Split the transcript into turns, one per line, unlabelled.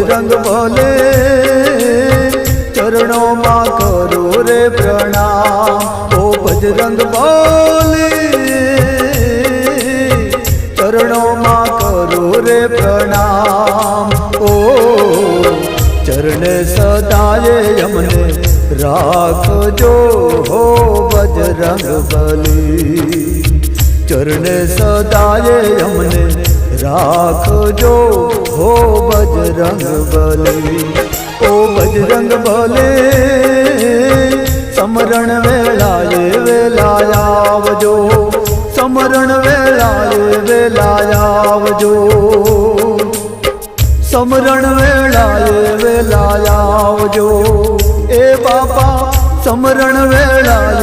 बजरंग बले चरणों मां करो रे प्रणाम। ओ बजरंग बले चरणों मां करो रे प्रणाम। ओ चरण सदाए यमने राखजो हो बजरंग बली। चरण सदाए यमने राखजो हो बजरंग बली। ओ बजरंग बली समरण वेलाए वेलायावजो। समरण वेलाए वेलायावजो। समरण वेलाए वेलायावजो। ए बापा समरण वेलाए